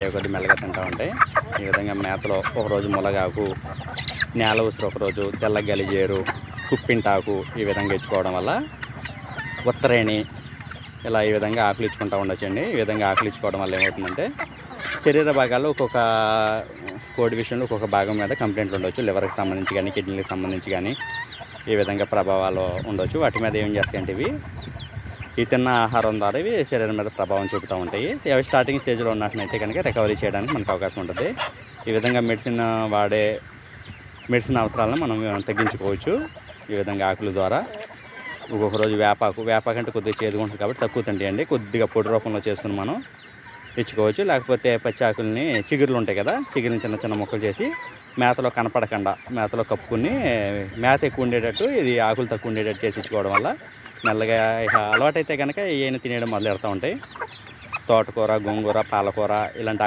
కొద్ది మెల్లగా తింటూ ఉంటాయి. ఈ విధంగా మేతలో ఒకరోజు ములగాకు, నేల ఉసురు ఒకరోజు, తెల్ల గలిజేరు, కుప్పింటాకు ఈ విధంగా ఇచ్చుకోవడం వల్ల ఉత్తరేణి ఇలా ఈ విధంగా ఆకులు ఇచ్చుకుంటూ ఉండొచ్చండి. ఈ విధంగా ఆకులు ఇచ్చుకోవడం వల్ల ఏమవుతుందంటే శరీర భాగాల్లో ఒక్కొక్క కోడి విషయంలో ఒక్కొక్క భాగం మీద కంప్లైంట్లు ఉండొచ్చు. లివర్కి సంబంధించి కానీ, కిడ్నీలకు సంబంధించి కానీ ఈ విధంగా ప్రభావాలు ఉండొచ్చు. వాటి మీద ఏం చేస్తాయంటే ఈ తిన్న ఆహారం ద్వారా ఇవి శరీరం మీద ప్రభావం చూపుతూ ఉంటాయి. అవి స్టార్టింగ్ స్టేజ్లో ఉన్నట్లయితే కనుక రికవరీ చేయడానికి మనకు అవకాశం ఉంటుంది. ఈ విధంగా మెడిసిన్ అవసరాలను మనం తగ్గించుకోవచ్చు. ఈ విధంగా ఆకుల ద్వారా ఒక్కొక్క రోజు వేపాకు అంటే కొద్దిగా చేదుగా ఉంటుంది కాబట్టి తక్కువ తింటాయండి. కొద్దిగా పొడి రూపంలో చేసుకుని మనం ఇచ్చుకోవచ్చు. లేకపోతే పచ్చి ఆకుల్ని చిగురులు ఉంటాయి కదా, చిగురిని చిన్న చిన్న ముక్కలు చేసి మేతలో కనపడకుండా మేతలో కప్పుకుని మేత ఎక్కువ ఉండేటట్టు ఇది ఆకులు తక్కువ ఉండేటట్టు చేసి ఇచ్చుకోవడం వల్ల మెల్లగా ఇక అలవాటైతే కనుక ఏమైనా తినేయడం మొదలెడుతూ ఉంటాయి. తోటకూర, గోంగూర, పాలకూర ఇలాంటి